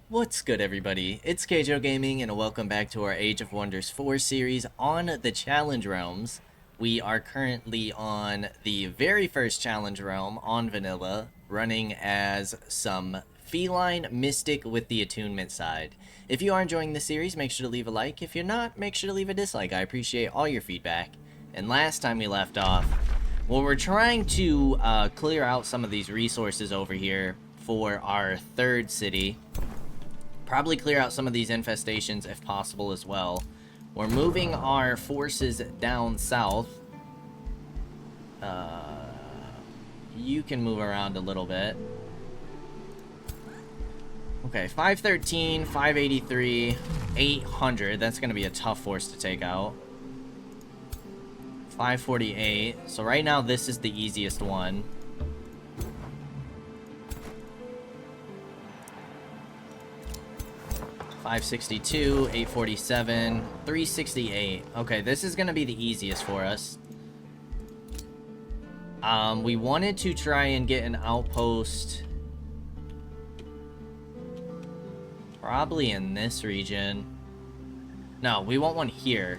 What's good, everybody? It's Kaige-O Gaming, and welcome back to our Age of Wonders 4 series on the Challenge Realms. We are currently on the very first Challenge Realm on Vanilla, running as some Feline Mystic with the Attunement side. If you are enjoying the series, make sure to leave a like. If you're not, make sure to leave a dislike. I appreciate all your feedback. And last time we left off, well, we're trying to clear out some of these resources over here for our third city. Probably clear out some of these infestations if possible as well. We're moving our forces down south. You can move around a little bit. Okay, 513, 583, 800. That's going to be a tough force to take out. 548. So right now this is the easiest one. 562, 847, 368. Okay, this is gonna be the easiest for us. We wanted to try and get an outpost probably in this region. No, we want one here.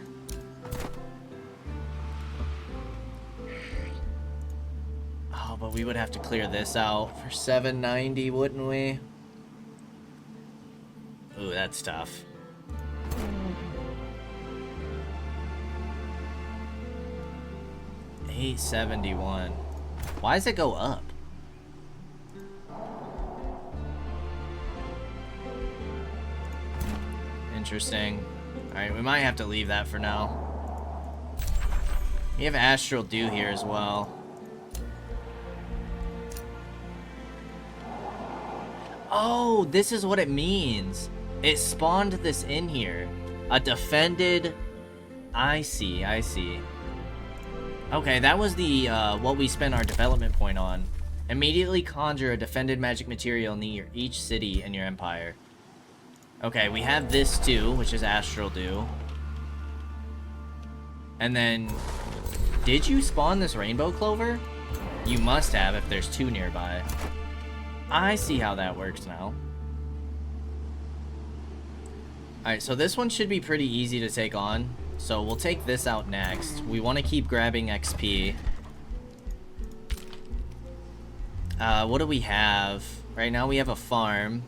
Oh, but we would have to clear this out for 790, wouldn't we? Ooh, that's tough. $871. Why does it go up? Interesting. Alright, we might have to leave that for now. We have Astral Dew here as well. Oh, this is what it means. It spawned this in here. A defended... I see. Okay, that was the, what we spent our development point on. Immediately conjure a defended magic material near each city in your empire. Okay, we have this too, which is Astral Dew. And then... Did you spawn this Rainbow Clover? You must have if there's two nearby. I see how that works now. Alright, so this one should be pretty easy to take on. So we'll take this out next. We want to keep grabbing XP. What do we have? Right now we have a farm.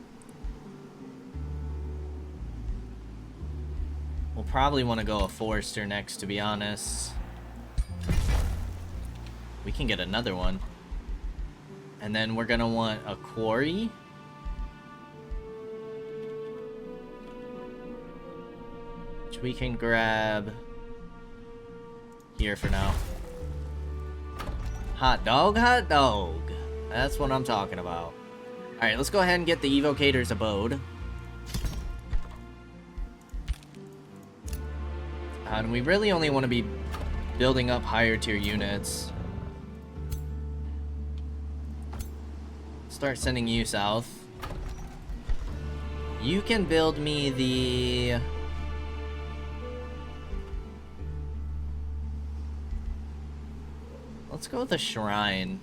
We'll probably want to go a forester next, to be honest. We can get another one. And then we're gonna want a quarry. Which we can grab here for now. Hot dog, hot dog. That's what I'm talking about. Alright, let's go ahead and get the Evocator's Abode. And we really only want to be building up higher tier units. Start sending you south. You can build me the... Let's go with a shrine.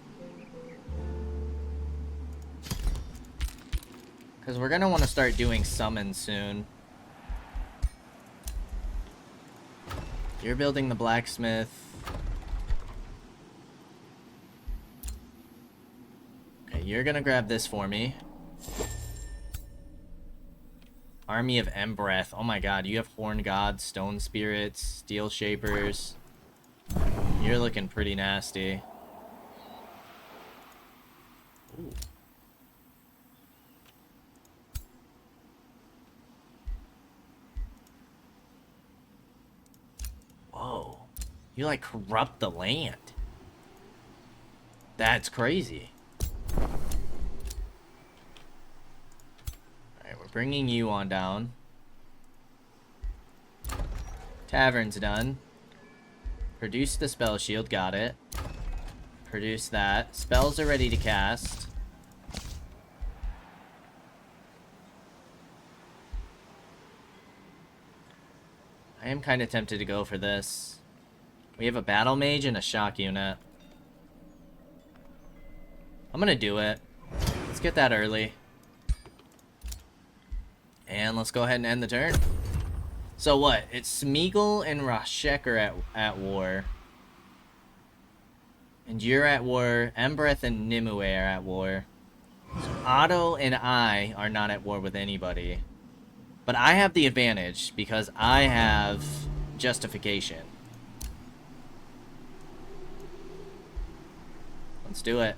Because we're going to want to start doing summons soon. You're building the blacksmith. Okay, you're going to grab this for me. Army of Embreth. Oh my god, you have Horn Gods, Stone Spirits, Steel Shapers. You're looking pretty nasty. Ooh. Whoa. You like corrupt the land. That's crazy. Alright, we're bringing you on down. Tavern's done. Produce the spell shield, got it. Produce that. Spells are ready to cast. I am kind of tempted to go for this. We have a battle mage and a shock unit. I'm gonna do it. Let's get that early. And let's go ahead and end the turn. So what? It's Smeagol and Rashek are at war. And you're at war. Embreth and Nimue are at war. So Otto and I are not at war with anybody. But I have the advantage because I have justification. Let's do it.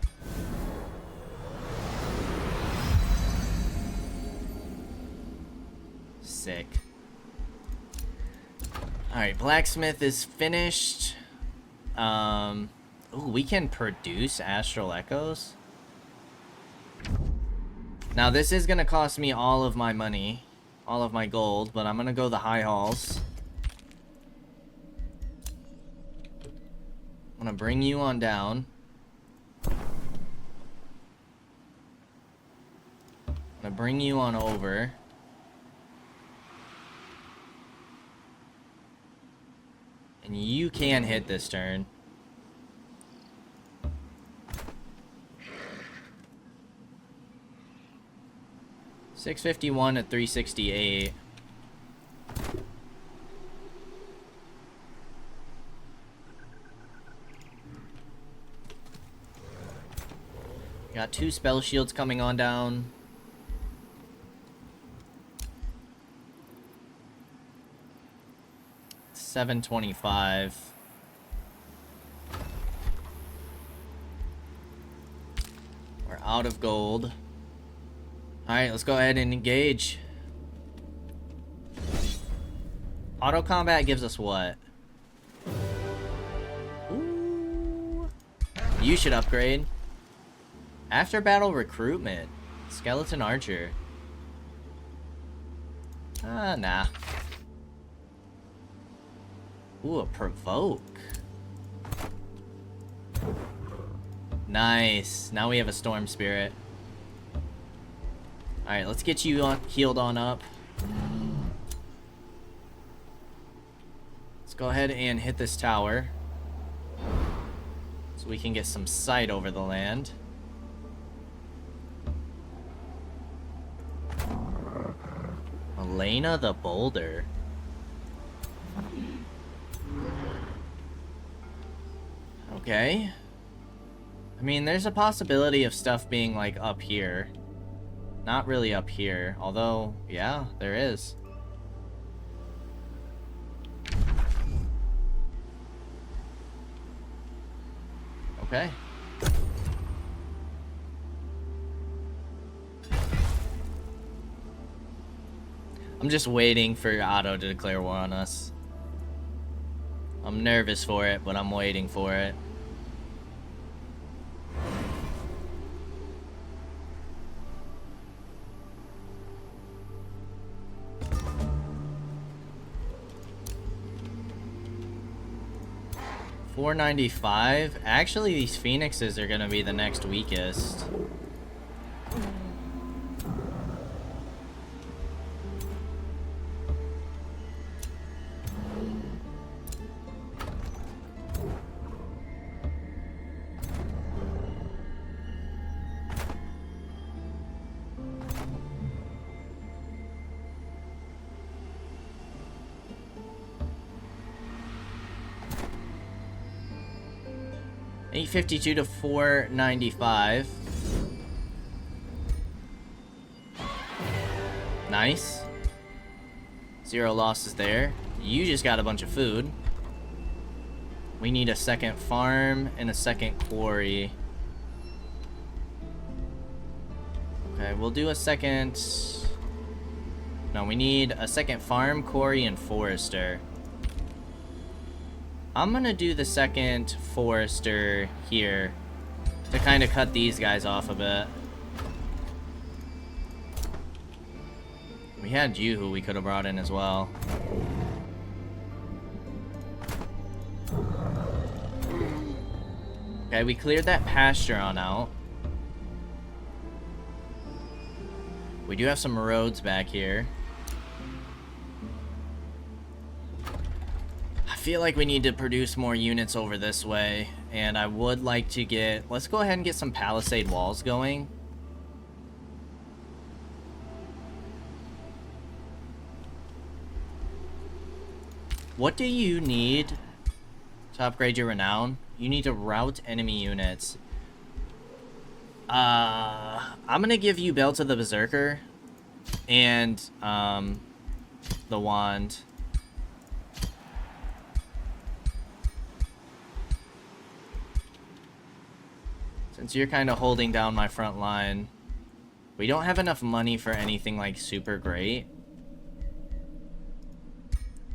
Sick. Alright, blacksmith is finished. Ooh, we can produce astral echoes. Now this is gonna cost me all of my money, all of my gold, but I'm gonna go the high halls. I'm gonna bring you on down. I'm gonna bring you on over. And you can hit this turn. $651 at $368. Got 2 spell shields coming on down. $725. We're out of gold. Alright, let's go ahead and engage. Auto combat gives us what? Ooh. You should upgrade. After battle recruitment. Skeleton archer. Nah. Ooh, a provoke. Nice. Now we have a storm spirit. Alright, let's get you healed on up. Let's go ahead and hit this tower. So we can get some sight over the land. Elena the Boulder. Okay. I mean, there's a possibility of stuff being, like, up here. Not really up here, although, yeah, there is. Okay. I'm just waiting for Otto to declare war on us. I'm nervous for it, but I'm waiting for it. $495. Actually, these phoenixes are gonna be the next weakest. $852 to $495. Nice. 0 losses there. You just got a bunch of food. We need a second farm and a second quarry. Okay, we'll do a second... No, we need a second farm, quarry, and forester. I'm gonna do the second forester here to kind of cut these guys off a bit. We had you who we could have brought in as well. Okay, we cleared that pasture on out. We do have some roads back here. I feel like we need to produce more units over this way, and I would like to get... Let's go ahead and get some palisade walls going. What do you need to upgrade your renown? You need to rout enemy units. I'm gonna give you Belt of the Berserker and the wand. Since you're kind of holding down my front line, we don't have enough money for anything like super great.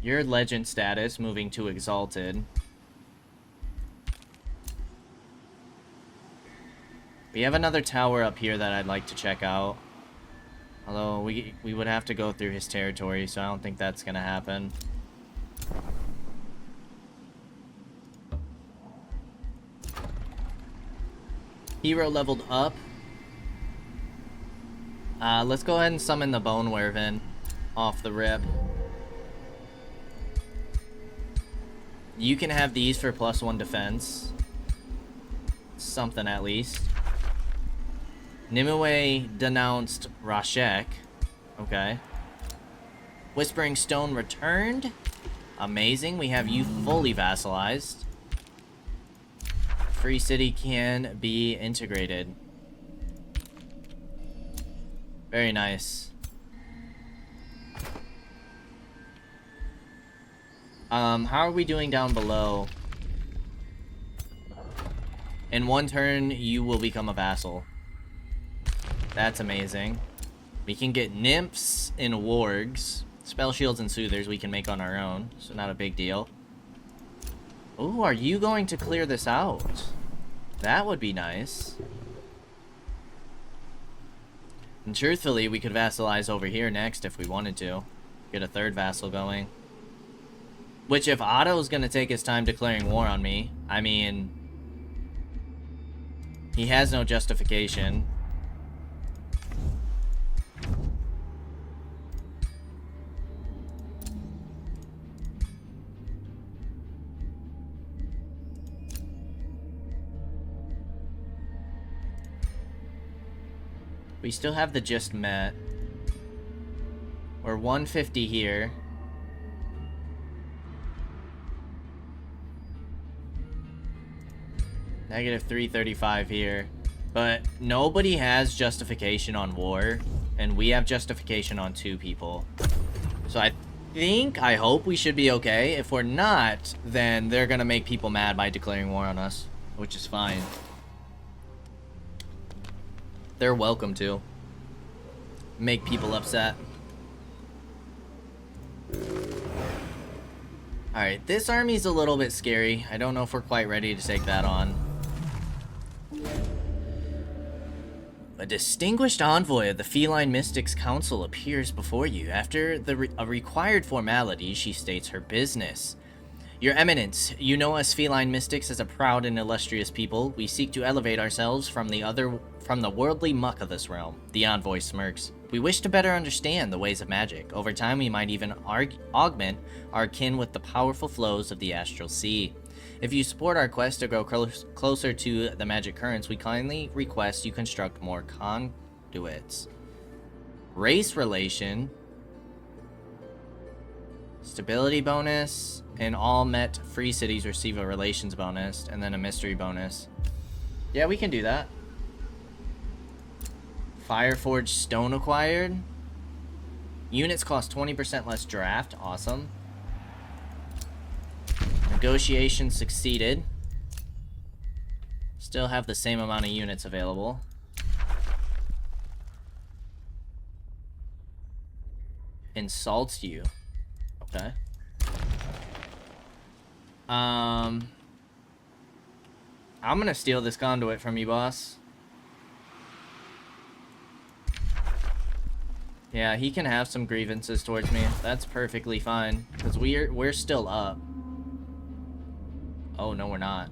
Your legend status moving to exalted. We have another tower up here that I'd like to check out. Although we would have to go through his territory, so I don't think that's gonna happen. Hero leveled up. Let's go ahead and summon the Bone Werven off the rip. You can have these for +1 defense. Something at least. Nimue denounced Rashek. Okay. Whispering Stone returned. Amazing. We have you fully vassalized. Free City can be integrated. Very nice. How are we doing down below? In 1 turn, you will become a vassal. That's amazing. We can get nymphs and wargs. Spell shields and soothers we can make on our own, so not a big deal. Ooh, are you going to clear this out? That would be nice. And truthfully, we could vassalize over here next if we wanted to. Get a 3rd vassal going. Which, if Otto's gonna take his time declaring war on me, I mean, he has no justification. We still have the just met. We're 150 here. Negative 335 here. But nobody has justification on war, and we have justification on 2 people. So I hope we should be okay. If we're not, then they're gonna make people mad by declaring war on us, which is fine. They're welcome to. Make people upset. Alright, this army's a little bit scary. I don't know if we're quite ready to take that on. A distinguished envoy of the Feline Mystics Council appears before you. After a required formality, she states her business. Your Eminence, you know us Feline Mystics as a proud and illustrious people. We seek to elevate ourselves from the worldly muck of this realm. The envoy smirks. We wish to better understand the ways of magic. Over time, we might even augment our kin with the powerful flows of the astral sea. If you support our quest to go closer to the magic currents, we kindly request you construct more conduits. Race relation. Stability bonus. And all met free cities receive a relations bonus. And then a mystery bonus. Yeah, we can do that. Fireforged stone acquired. Units cost 20% less draft. Awesome. Negotiation succeeded. Still have the same amount of units available. Insults you. Okay. I'm gonna steal this conduit from you, boss. Yeah, he can have some grievances towards me. That's perfectly fine, because we're still up. Oh, no, we're not.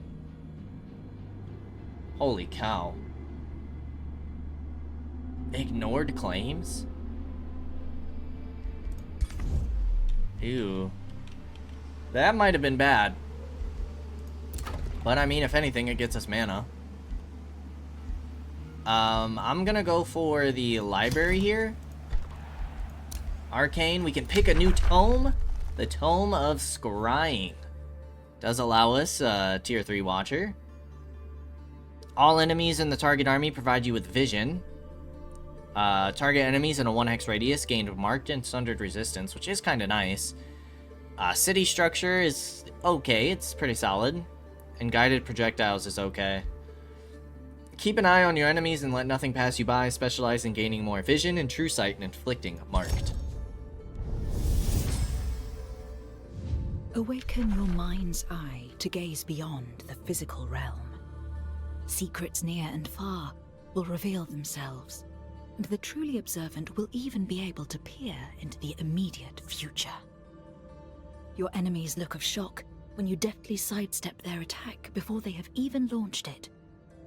Holy cow. Ignored claims? Ew. That might have been bad. But, I mean, if anything, it gets us mana. I'm gonna go for the library here. Arcane, we can pick a new tome. The Tome of Scrying does allow us a tier 3 Watcher. All enemies in the target army provide you with vision. Target enemies in a 1-hex radius gained marked and sundered resistance, which is kind of nice. City structure is okay, it's pretty solid. And guided projectiles is okay. Keep an eye on your enemies and let nothing pass you by. Specialize in gaining more vision and true sight and inflicting marked. Awaken your mind's eye to gaze beyond the physical realm. Secrets near and far will reveal themselves, and the truly observant will even be able to peer into the immediate future. Your enemy's look of shock when you deftly sidestep their attack before they have even launched it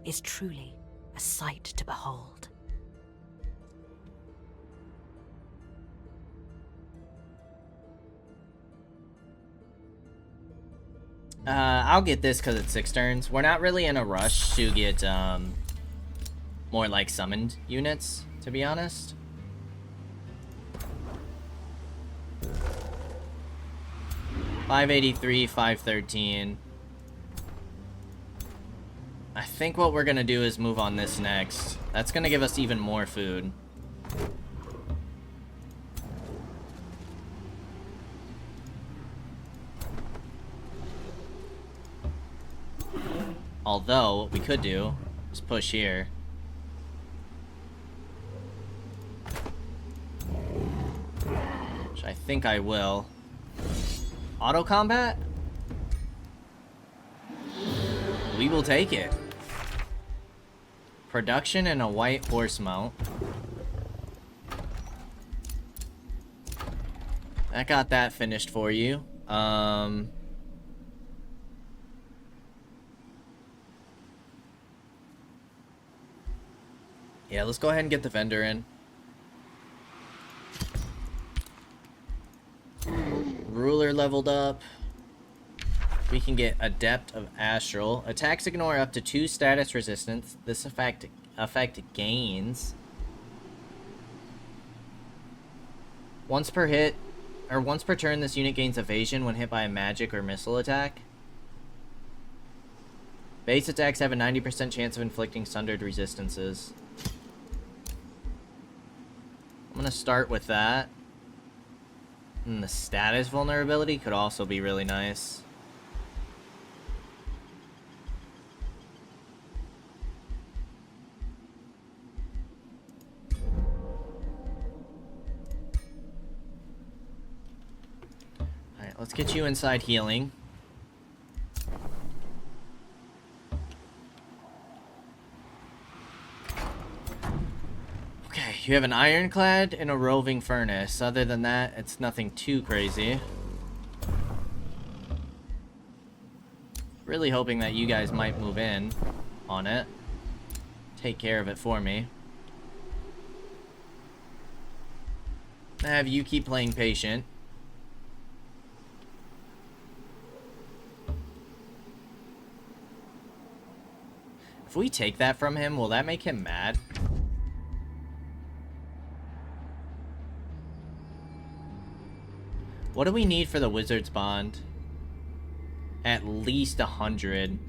is truly a sight to behold. I'll get this because it's 6 turns. We're not really in a rush to get more like summoned units, to be honest. $583, $513. I think what we're gonna do is move on this next. That's gonna give us even more food. Although, what we could do is push here. Which I think I will. Auto combat? We will take it. Production and a white horse mount. That got that finished for you. Yeah, let's go ahead and get the vendor in. Ruler leveled up. We can get Adept of Astral. Attacks ignore up to 2 status resistance. This effect gains. Once per hit, or once per turn, this unit gains evasion when hit by a magic or missile attack. Base attacks have a 90% chance of inflicting sundered resistances. I'm gonna start with that. And the status vulnerability could also be really nice. Alright, let's get you inside healing. You have an ironclad and a roving furnace. Other than that, it's nothing too crazy. Really hoping that you guys might move in on it. Take care of it for me. Have you keep playing patient. If we take that from him, will that make him mad? What do we need for the Wizard's Bond? At least 100.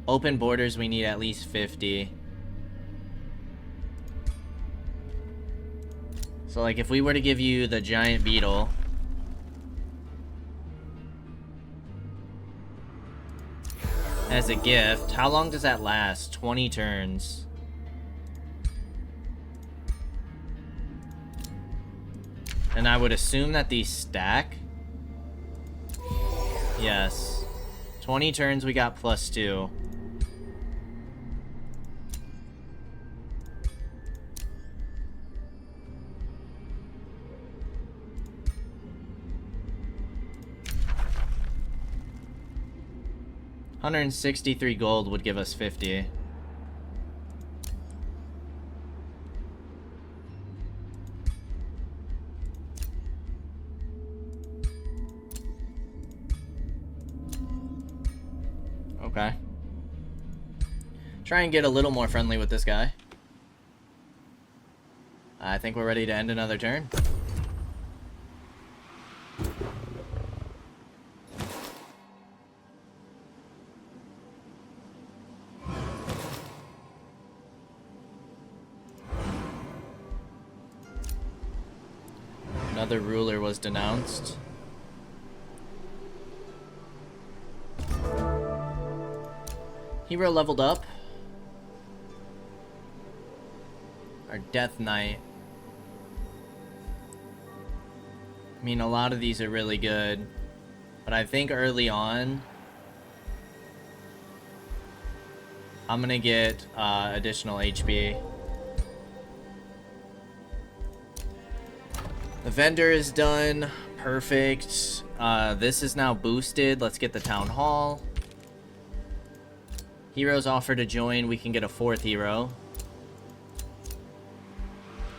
Open borders, we need at least 50. So, like, if we were to give you the giant beetle... as a gift, how long does that last? 20 turns. And I would assume that these stack. Yes. 20 turns, we got +2. $163 gold would give us 50. Okay. Try and get a little more friendly with this guy. I think we're ready to end another turn. Another ruler was denounced. Hero leveled up. Our Death Knight. I mean, a lot of these are really good. But I think early on, I'm gonna get additional HP. The vendor is done. Perfect. This is now boosted. Let's get the town hall. Heroes offer to join. We can get a 4th hero.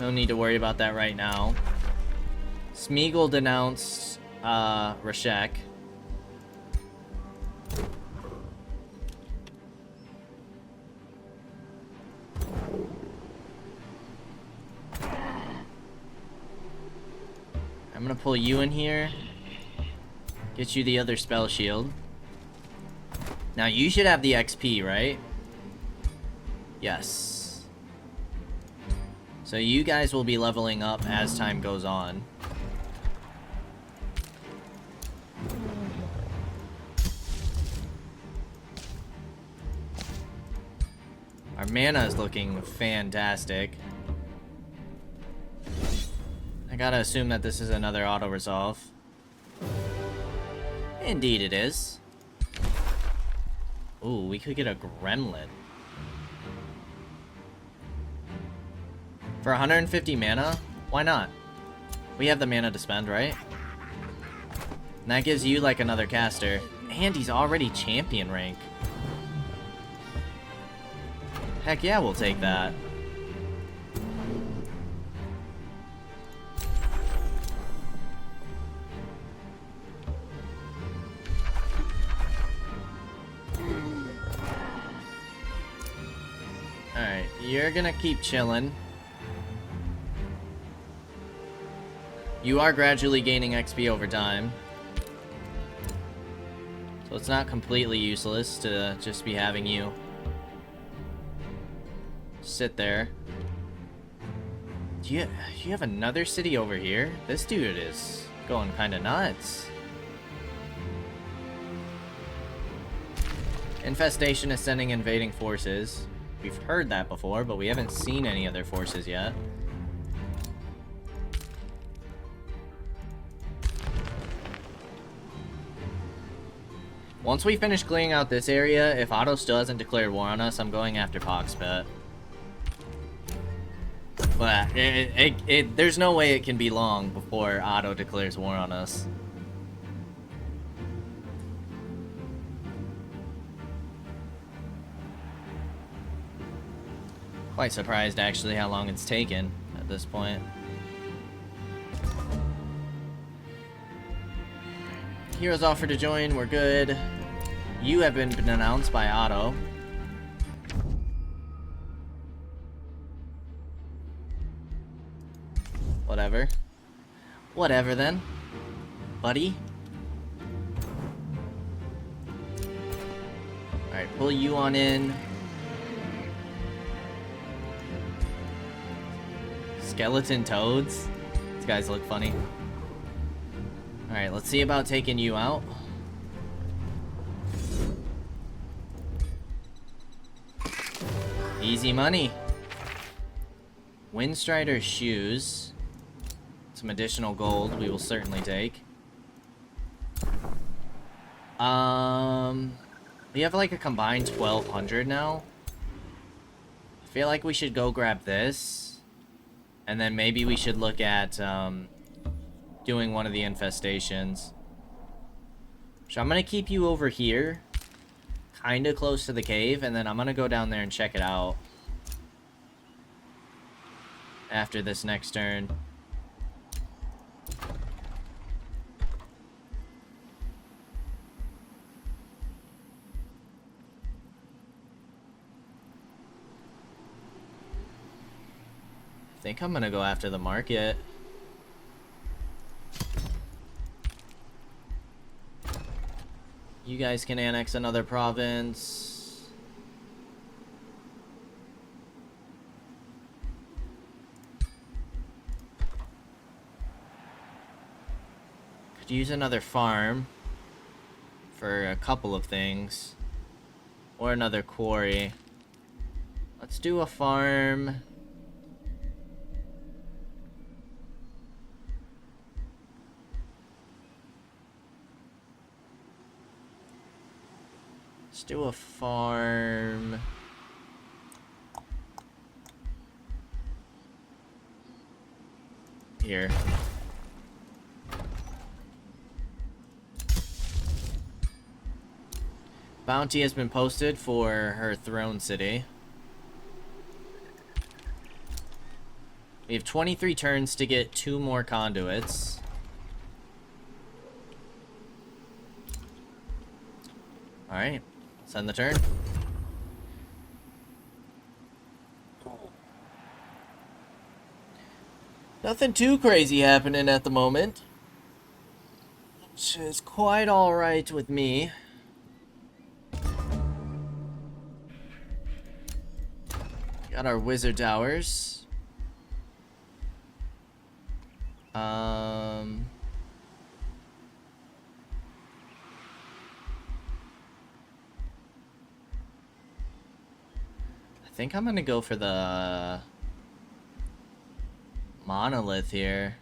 No need to worry about that right now. Smeagol denounced Rashek. I'm gonna pull you in here. Get you the other spell shield. Now you should have the XP, right? Yes. So you guys will be leveling up as time goes on. Our mana is looking fantastic. I gotta assume that this is another auto-resolve. Indeed it is. Ooh, we could get a gremlin. For 150 mana? Why not? We have the mana to spend, right? And that gives you like another caster. And he's already champion rank. Heck yeah, we'll take that. Alright, you're gonna keep chilling. You are gradually gaining XP over time. So it's not completely useless to just be having you sit there. Do you have another city over here? This dude is going kind of nuts. Infestation is sending invading forces. We've heard that before, but we haven't seen any other forces yet. Once we finish clearing out this area, if Otto still hasn't declared war on us, I'm going after Poxpet. But there's no way it can be long before Otto declares war on us. Quite surprised, actually, how long it's taken at this point. Heroes offer to join, we're good. You have been announced by Otto. Whatever. Whatever then, buddy. Alright, pull you on in. Skeleton toads? These guys look funny. Alright, let's see about taking you out. Easy money. Windstrider shoes. Some additional gold we will certainly take. We have like a combined 1200 now. I feel like we should go grab this. And then maybe we should look at doing one of the infestations. So I'm gonna keep you over here, kind of close to the cave, and then I'm gonna go down there and check it out after this next turn. I think I'm gonna go after the market. You guys can annex another province. Could use another farm for a couple of things. Or another quarry. Let's do a farm. Let's do a farm. Here. Bounty has been posted for her throne city. We have 23 turns to get 2 more conduits. Alright, send the turn. Nothing too crazy happening at the moment, which is quite alright with me. Got our wizard towers. I think I'm gonna go for the monolith here.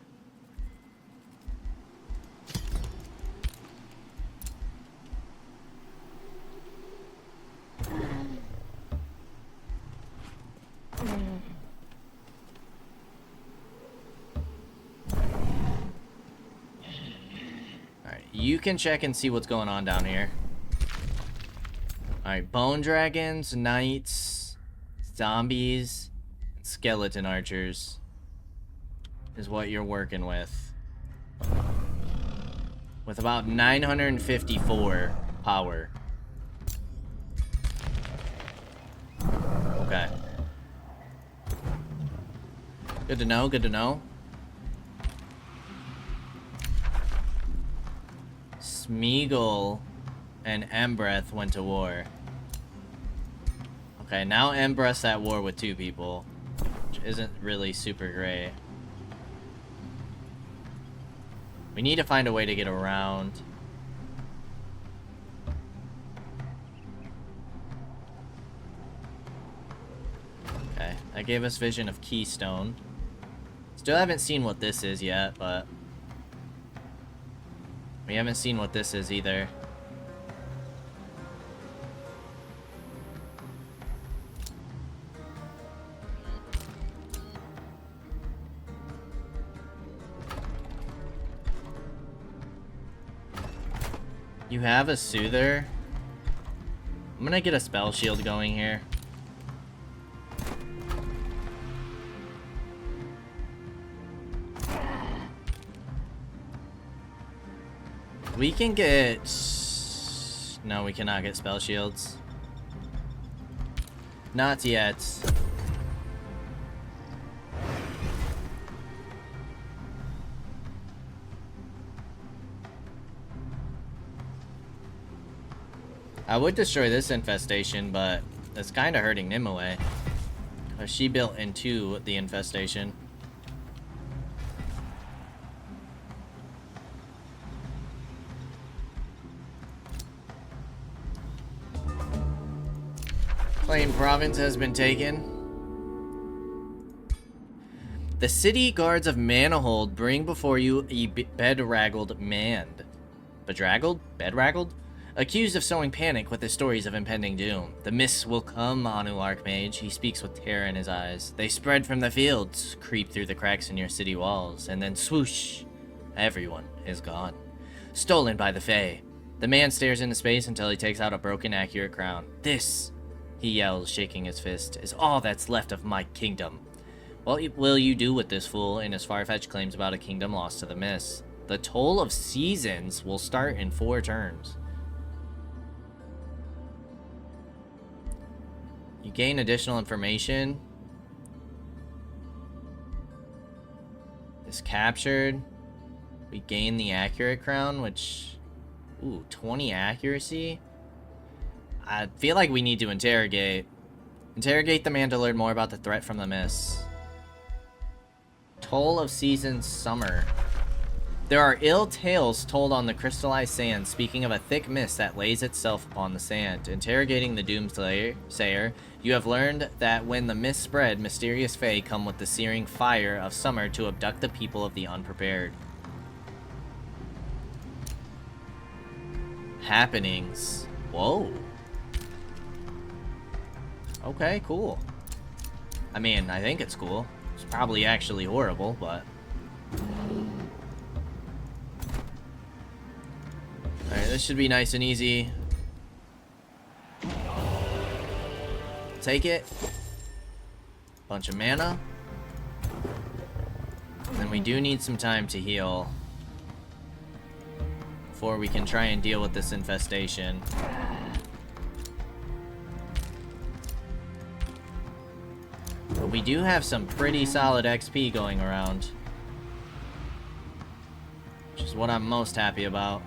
Alright, you can check and see what's going on down here. Alright, bone dragons, knights, zombies, and skeleton archers is what you're working with. With about 954 power. Okay. Good to know, good to know. Smeagol and Embreth went to war. Okay, now Embreth's at war with 2 people, which isn't really super great. We need to find a way to get around. Okay, that gave us vision of Keystone. Still haven't seen what this is yet, but we haven't seen what this is either. You have a soother? I'm gonna get a spell shield going here. We can get... No, we cannot get spell shields. Not yet. I would destroy this infestation, but it's kind of hurting Nimue. Because she built into the infestation. Plain province has been taken. The city guards of Manahold bring before you a bedraggled man. Bedraggled? Bedraggled? Accused of sowing panic with his stories of impending doom. The mists will come, Anu Archmage. He speaks with terror in his eyes. They spread from the fields, creep through the cracks in your city walls, and then swoosh, everyone is gone. Stolen by the Fae. The man stares into space until he takes out a broken, accurate crown. This, he yells, shaking his fist, is all that's left of my kingdom. What will you do with this fool and his far-fetched claims about a kingdom lost to the mists? The toll of seasons will start in 4 turns. You gain additional information. Is captured. We gain the accurate crown, which... Ooh, 20 accuracy? I feel like we need to interrogate. Interrogate the man to learn more about the threat from the mists. Toll of seasons summer. There are ill tales told on the crystallized sand, speaking of a thick mist that lays itself upon the sand. Interrogating the Doomsayer, you have learned that when the mist spread, mysterious fae come with the searing fire of summer to abduct the people of the unprepared. Happenings. Whoa. Okay, cool. I mean, I think it's cool. It's probably actually horrible, but... Alright, this should be nice and easy. Take it. Bunch of mana. And then we do need some time to heal before we can try and deal with this infestation. But we do have some pretty solid XP going around, which is what I'm most happy about.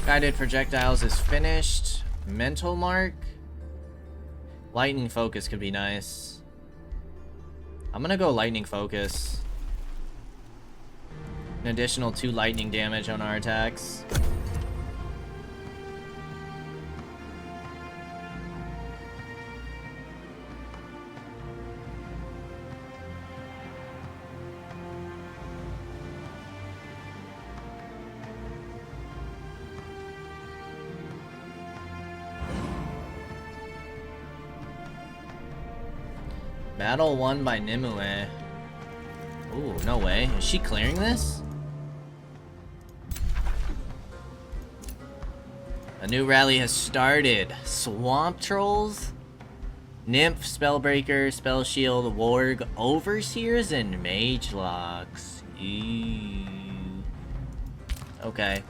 Guided projectiles is finished. Mental mark. Lightning focus could be nice. I'm gonna go lightning focus. An additional 2 lightning damage on our attacks. Battle won by Nimue. Ooh, no way. Is she clearing this? A new rally has started. Swamp Trolls, Nymph, Spellbreaker, Spell Shield, Warg, Overseers, and Mage Locks. Ew. Okay.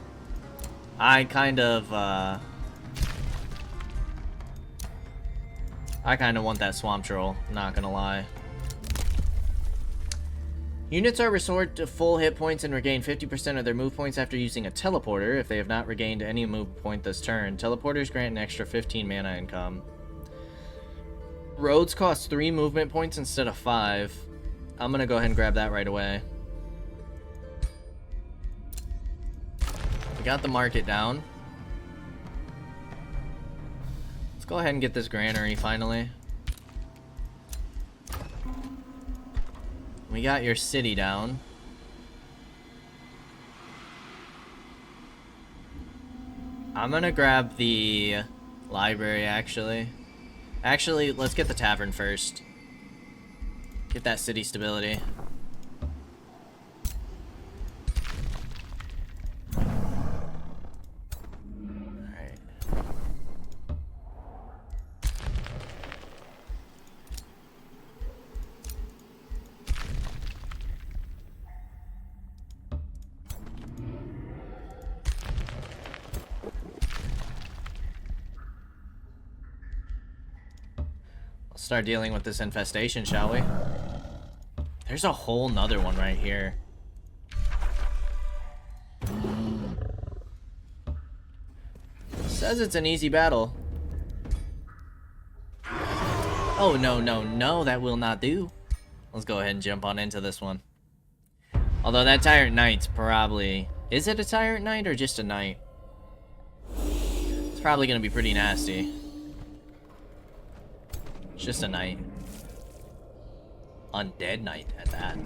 I kind of want that Swamp Troll, not gonna lie. Units are restored to full hit points and regain 50% of their move points after using a teleporter if they have not regained any move point this turn. Teleporters grant an extra 15 mana income. Roads cost 3 movement points instead of 5. I'm gonna go ahead and grab that right away. We got the market down. Let's go ahead and get this granary finally. We got your city down. I'm gonna grab the library actually. Actually, let's get the tavern first. Get that city stability. Start dealing with this infestation, shall we? There's a whole nother one right here. Says it's an easy battle. Oh, no, no, no, that will not do. Let's go ahead and jump on into this one. Although that Tyrant Knight's probably... Is it a Tyrant Knight or just a Knight? It's probably gonna be pretty nasty. It's just a knight. Undead knight at that.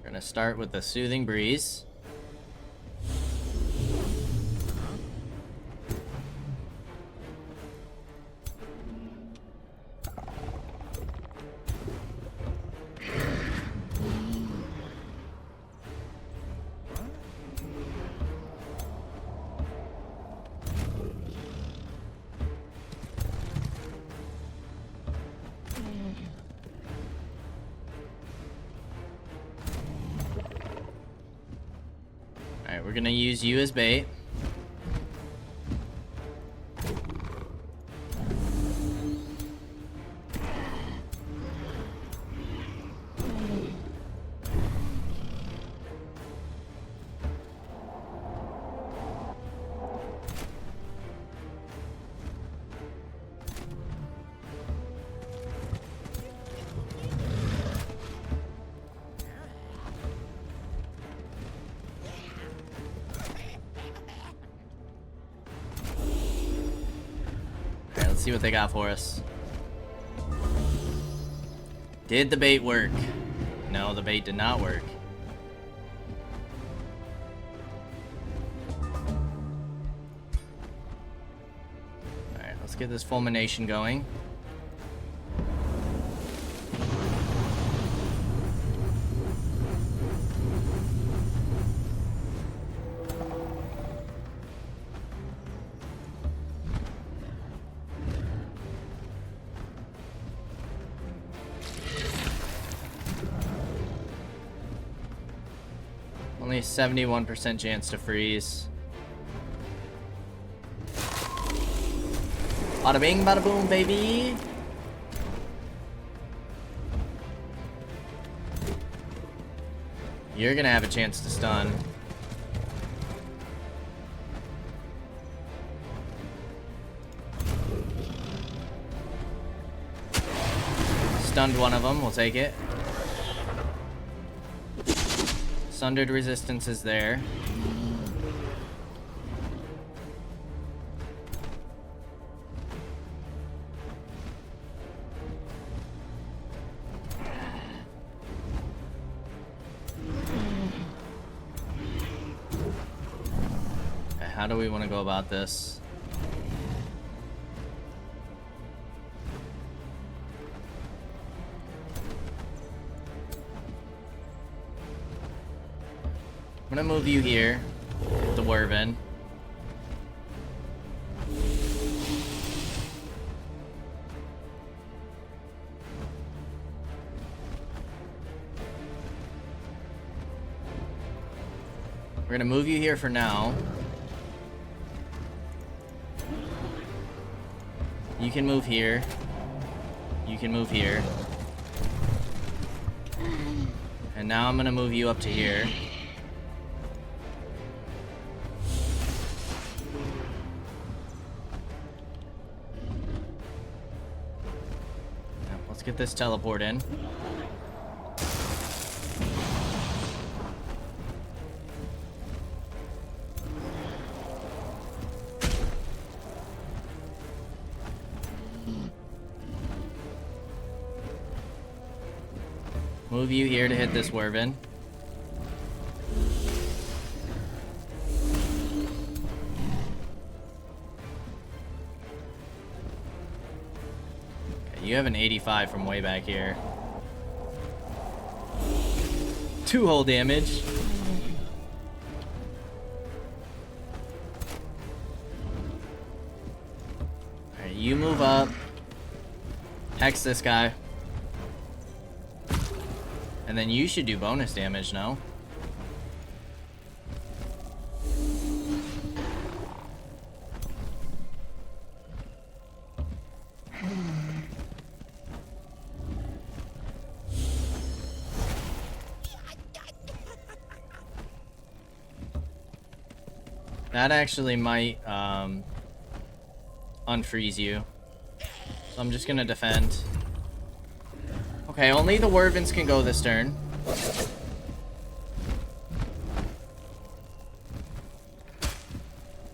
We're gonna start with the Soothing Breeze. Alright, we're gonna use you as bait. see what they got for us. Did the bait work? No, the bait did not work. Alright, let's get this fulmination going. Only 71% chance to freeze. Bada bing, bada boom, baby. You're gonna have a chance to stun. Stunned one of them, we'll take it. Sundered resistance is there. Okay, how do we want to go about this? I'm gonna move you here, the Werven. We're gonna move you here for now. You can move here. You can move here. And now I'm gonna move you up to here. Let's get this teleport in. Move you here to hit this Werven. You have an 85 from way back here. 2 hull damage. Alright, you move up. Hex this guy. And then you should do bonus damage, no? That actually might unfreeze you. So I'm just gonna defend. Okay, only the Wervens can go this turn.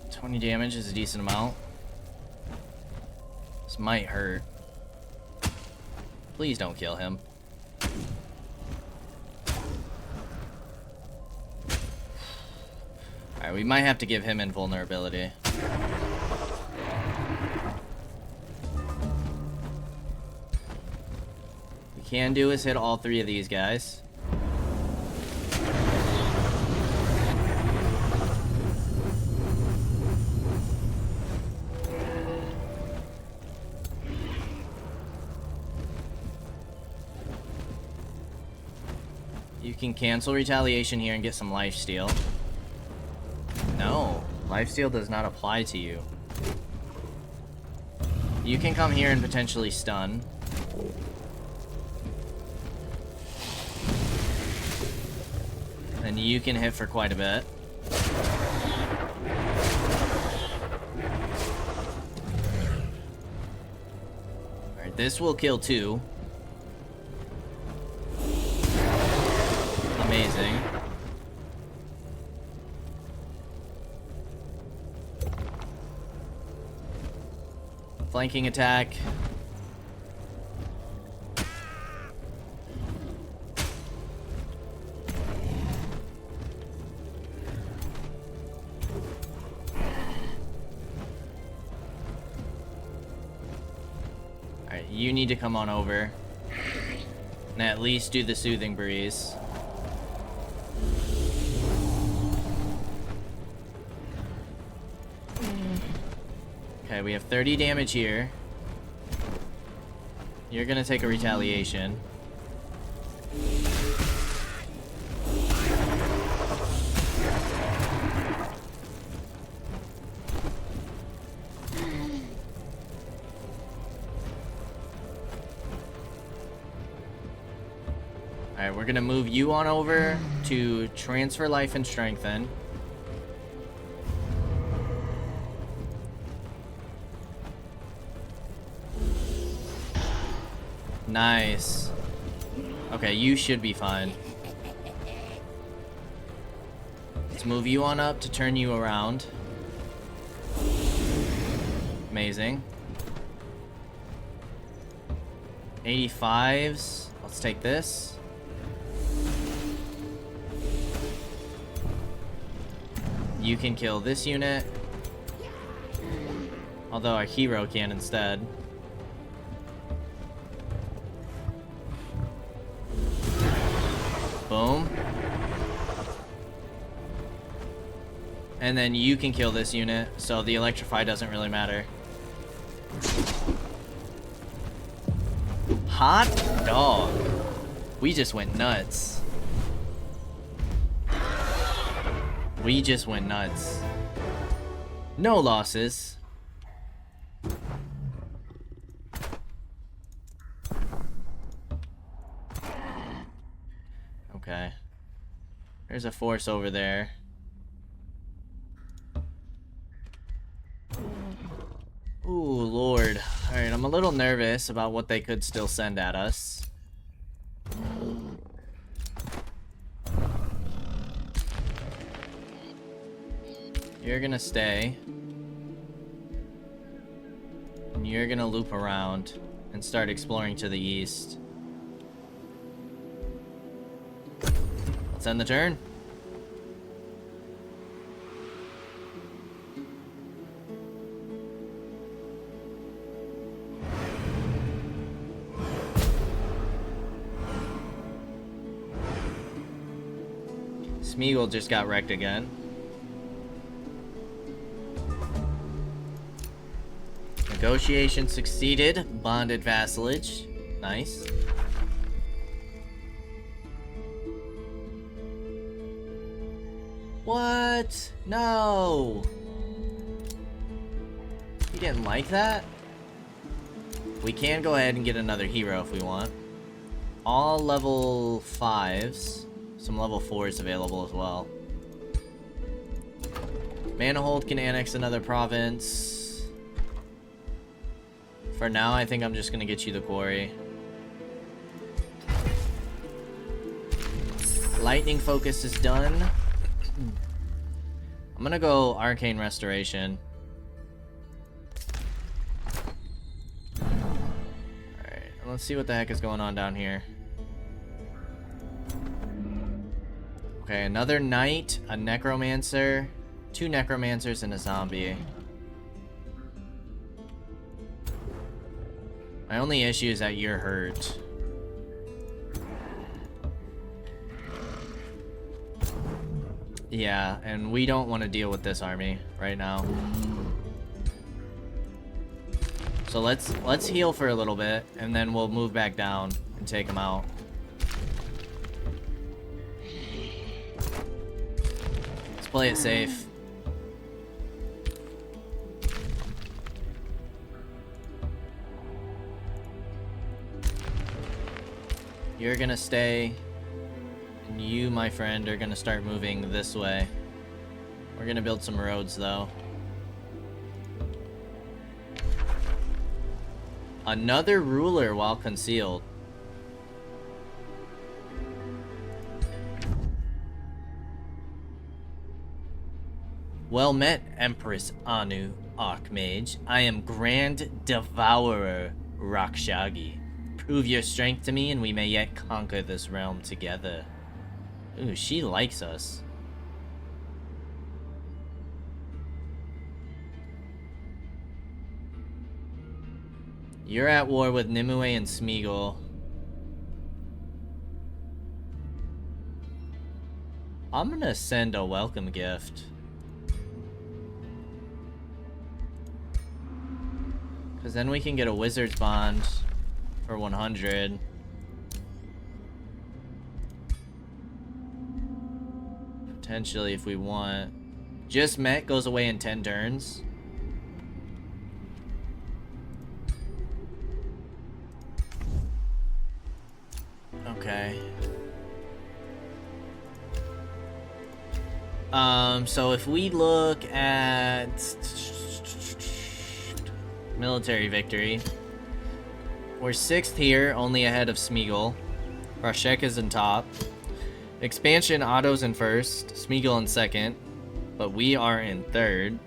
$20 damage is a decent amount. This might hurt. Please don't kill him. Alright, we might have to give him invulnerability. What we can do is hit all 3 of these guys. You can cancel retaliation here and get some lifesteal. No, lifesteal does not apply to you. You can come here and potentially stun. And you can hit for quite a bit. Alright, this will kill 2. Amazing. Flanking attack. Alright, you need to come on over. And at least do the soothing breeze. Okay, we have 30 damage here. You're gonna take a retaliation. Alright, we're gonna move you on over to transfer life and strengthen. Nice. Okay, you should be fine. Let's move you on up to turn you around. Amazing. 85s. Let's take this. You can kill this unit. Although our hero can instead. Boom. And then you can kill this unit, so the electrify doesn't really matter. Hot dog. We just went nuts. We just went nuts. No losses. Okay. There's a force over there. Ooh, Lord. Alright, I'm a little nervous about what they could still send at us. You're gonna stay. And you're gonna loop around and start exploring to the east. Let's end the turn. Smeagol just got wrecked again. Negotiation succeeded. Bonded vassalage. Nice. What? No! You didn't like that? We can go ahead and get another hero if we want. All level 5s. Some level 4s available as well. Manahold can annex another province. For now, I think I'm just gonna get you the quarry. Lightning focus is done. I'm gonna go Arcane Restoration. Alright, let's see what the heck is going on down here. Okay, another knight, a necromancer, 2 necromancers, and a zombie. My only issue is that you're hurt. Yeah, and we don't want to deal with this army right now. So let's heal for a little bit, and then we'll move back down and take them out. Let's play it safe. You're gonna stay. And you, my friend, are gonna start moving this way. We're gonna build some roads, though. Another ruler while concealed. Well met, Empress Anu, Archmage. I am Grand Devourer Rakshagi. Prove your strength to me and we may yet conquer this realm together. Ooh, she likes us. You're at war with Nimue and Smeagol. I'm gonna send a welcome gift. Because then we can get a wizard's bond for 100. Potentially if we want. Just met goes away in 10 turns. Okay. So if we look at military victory, we're 6th here, only ahead of Smeagol. Rashek is in top. Expansion, Otto's in 1st, Smeagol in 2nd, but we are in 3rd.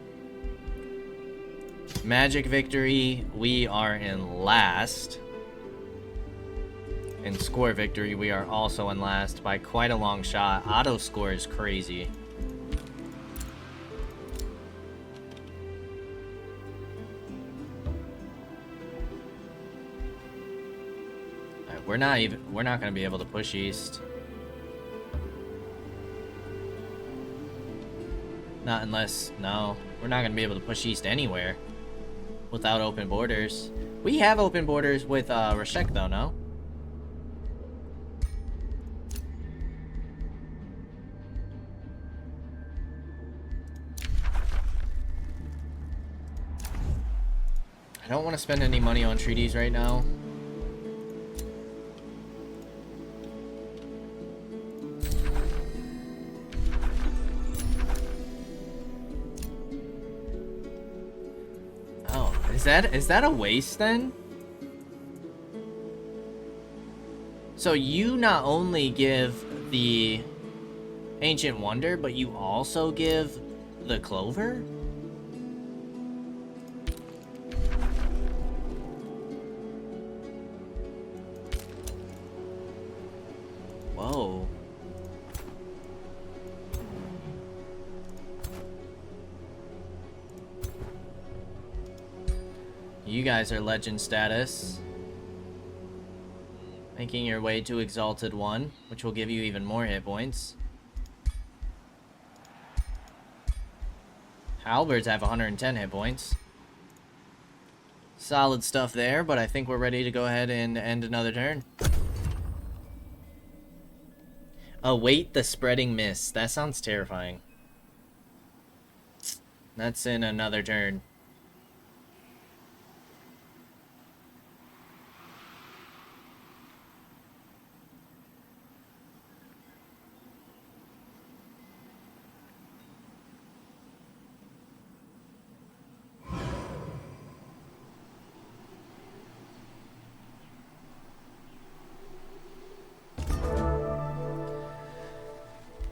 Magic victory, we are in last. In score victory, we are also in last by quite a long shot. Otto's score is crazy. We're not gonna be able to push east. Not unless, no, we're not gonna be able to push east anywhere without open borders. We have open borders with Rashek though, no? I don't want to spend any money on treaties right now. Is that a waste then? So you not only give the Ancient Wonder, but you also give the Clover? Whoa. You guys are legend status. Making your way to Exalted 1, which will give you even more hit points. Halberds have 110 hit points. Solid stuff there, but I think we're ready to go ahead and end another turn. Await the spreading mist. That sounds terrifying. That's in another turn.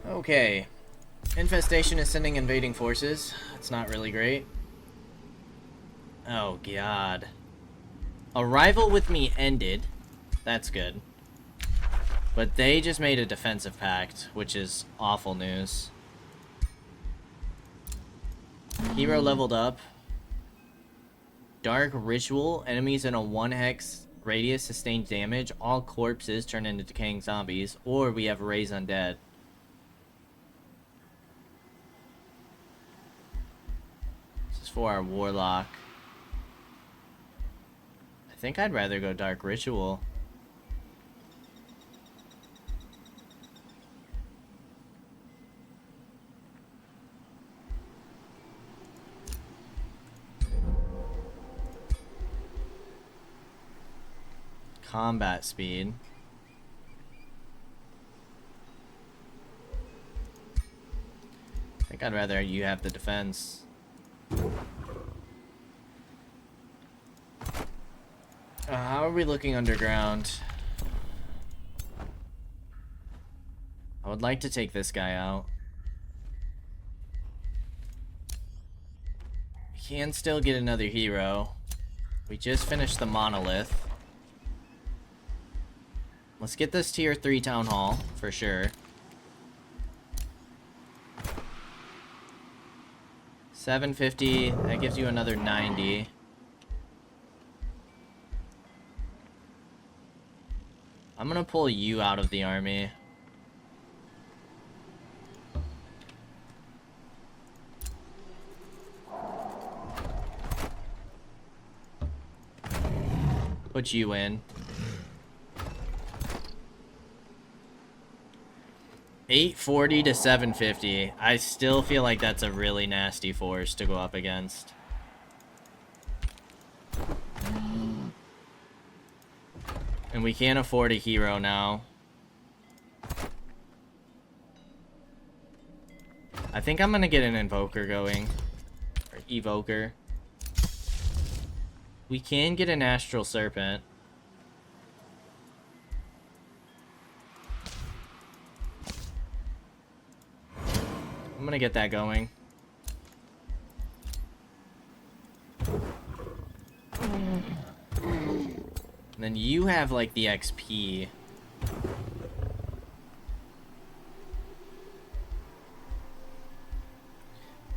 Okay. Infestation is sending invading forces. It's not really great. Oh, God. Arrival with me ended. That's good. But they just made a defensive pact, which is awful news. Hero leveled up. Dark Ritual. Enemies in a 1-hex radius sustain damage. All corpses turn into decaying zombies. Or we have Raise Undead. For our warlock. I think I'd rather go Dark Ritual. Combat speed. I think I'd rather you have the defense. How are we looking underground? I would like to take this guy out. can still get another hero. We just finished the monolith. Let's get this tier 3 town hall for sure. 750, that gives you another 90. I'm gonna pull you out of the army. Put you in. 840 to 750. I still feel like that's a really nasty force to go up against. And we can't afford a hero now. I think I'm gonna get an invoker going. Or evoker. We can get an astral serpent. I'm gonna get that going. And then you have like the XP.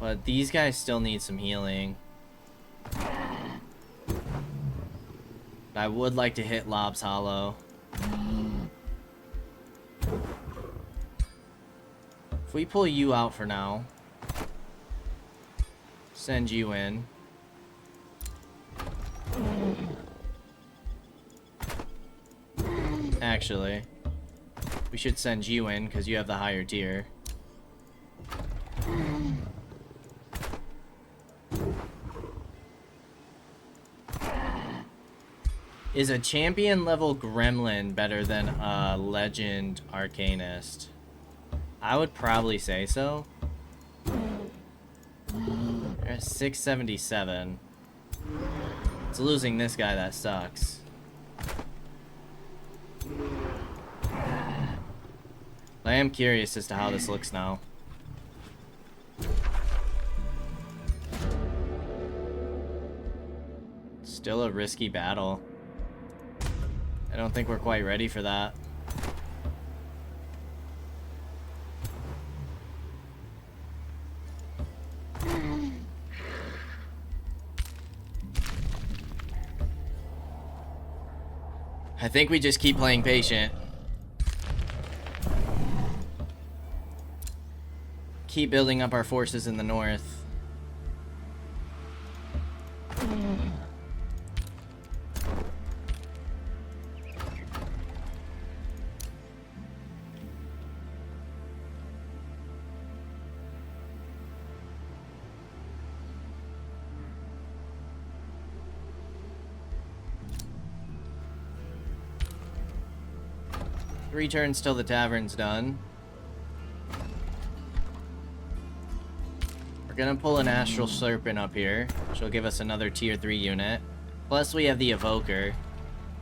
But these guys still need some healing. I would like to hit Lob's Hollow. If we pull you out for now, send you in. Actually, we should send you in because you have the higher tier. Is a champion level gremlin better than a legend arcanist? I would probably say so. They're at 677. It's losing this guy that sucks. I am curious as to how this looks now. Still a risky battle. I don't think we're quite ready for that. I think we just keep playing patient. Keep building up our forces in the north. Three turns till the tavern's done. We're gonna pull an Astral Serpent up here, which will give us another tier 3 unit. Plus we have the Evoker.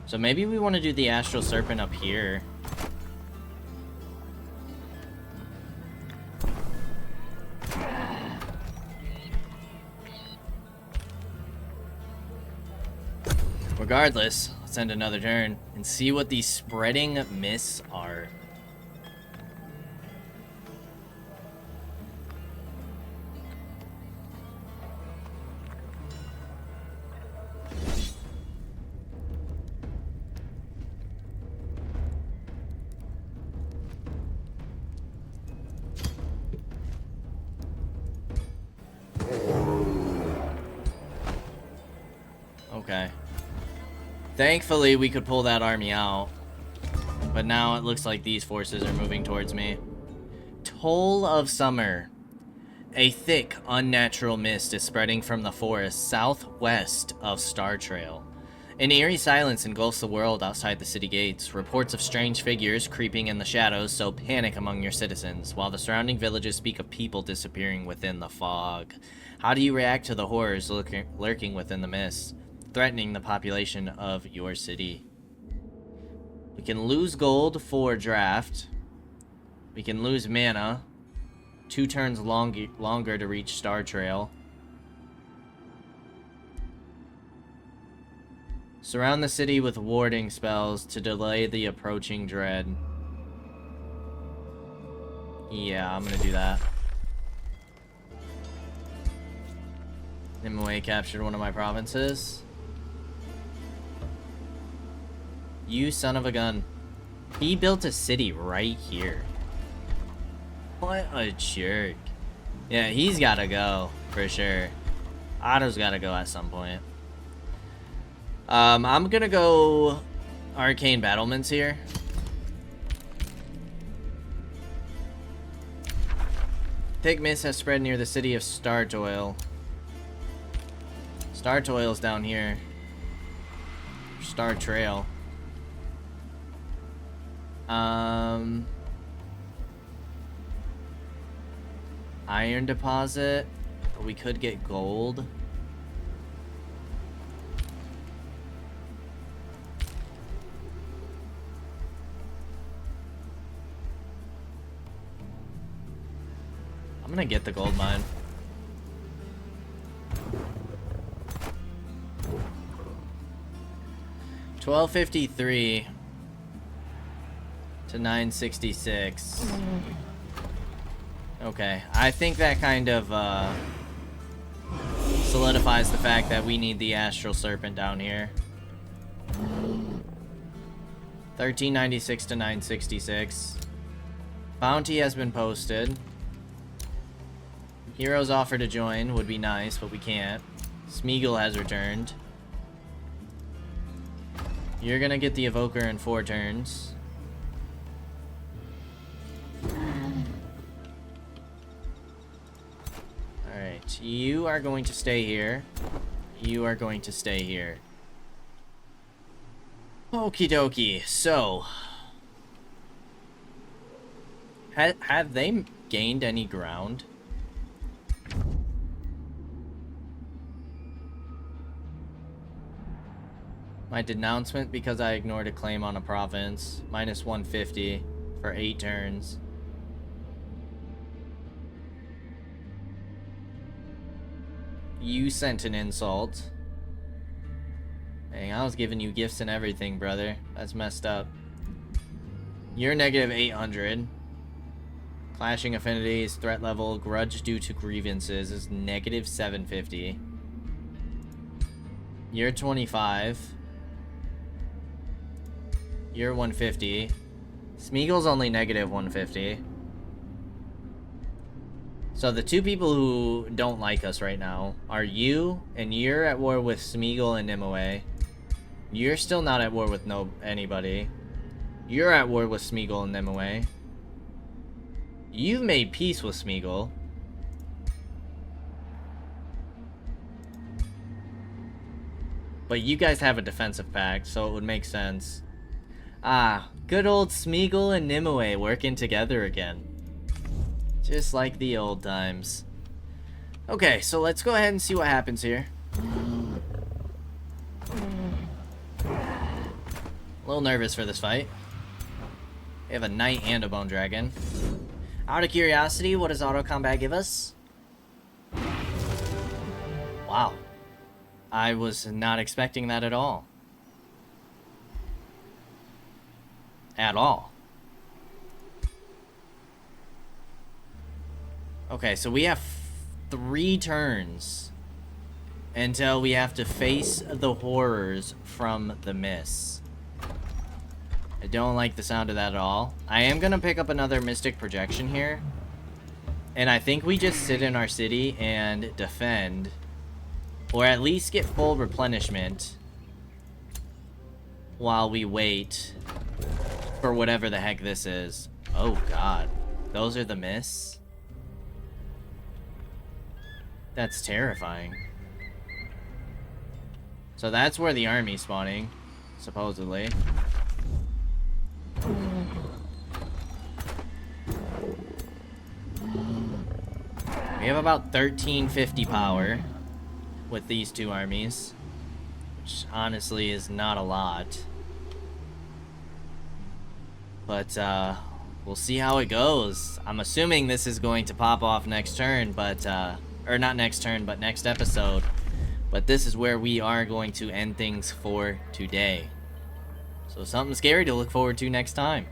So maybe we want to do the Astral Serpent up here. Regardless, let's end another turn and see what these spreading mists are. Okay. Thankfully, we could pull that army out. But now it looks like these forces are moving towards me. Toll of Summer. A thick, unnatural mist is spreading from the forest southwest of Star Trail. An eerie silence engulfs the world outside the city gates. Reports of strange figures creeping in the shadows sow panic among your citizens, while the surrounding villages speak of people disappearing within the fog. How do you react to the horrors lurking within the mist, threatening the population of your city? We can lose gold for draft. We can lose mana. 2 turns longer to reach Star Trail. Surround the city with warding spells to delay the approaching dread. Yeah, I'm gonna do that. Nimue captured one of my provinces. You son of a gun. He built a city right here. What a jerk. Yeah, he's gotta go, for sure. Otto's gotta go at some point. I'm gonna go Arcane Battlements here. Thick mist has spread near the city of Startoil. Startoil's down here. Star Trail. Iron deposit. We could get gold. I'm gonna get the gold mine. $12.53 to $9.66. Okay, I think that kind of solidifies the fact that we need the Astral Serpent down here. $13.96 to $9.66. Bounty has been posted. Heroes offer to join would be nice, but we can't. Smeagol has returned. You're gonna get the Evoker in 4 turns. Alright, you are going to stay here. You are going to stay here. Okie dokie, so... Have they gained any ground? My denouncement because I ignored a claim on a province. Minus 150 for 8 turns. You sent an insult. Dang, I was giving you gifts and everything, brother. That's messed up. You're negative 800. Clashing affinities, threat level, grudge due to grievances is negative 750. You're 25. You're 150. Smeagol's only negative 150. So the 2 people who don't like us right now are you, and you're at war with Smeagol and Nimue. You're still not at war with anybody. You're at war with Smeagol and Nimue. You've made peace with Smeagol. But you guys have a defensive pact, so it would make sense. Ah, good old Smeagol and Nimue working together again. Just like the old times. Okay, so let's go ahead and see what happens here. A little nervous for this fight. We have a knight and a bone dragon. Out of curiosity, what does auto combat give us? Wow. I was not expecting that at all. At all. Okay, so we have 3 turns until we have to face the horrors from the mists. I don't like the sound of that at all. I am gonna pick up another Mystic Projection here. And I think we just sit in our city and defend. Or at least get full replenishment. While we wait for whatever the heck this is. Oh god. Those are the mists? That's terrifying. So that's where the army's spawning, supposedly. We have about 1350 power with these 2 armies, which honestly is not a lot. But we'll see how it goes. I'm assuming this is going to pop off next turn, but or not next turn, but next episode. But this is where we are going to end things for today. So something scary to look forward to next time.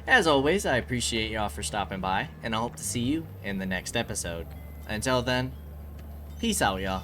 As always, I appreciate y'all for stopping by, and I hope to see you in the next episode. Until then, peace out, y'all.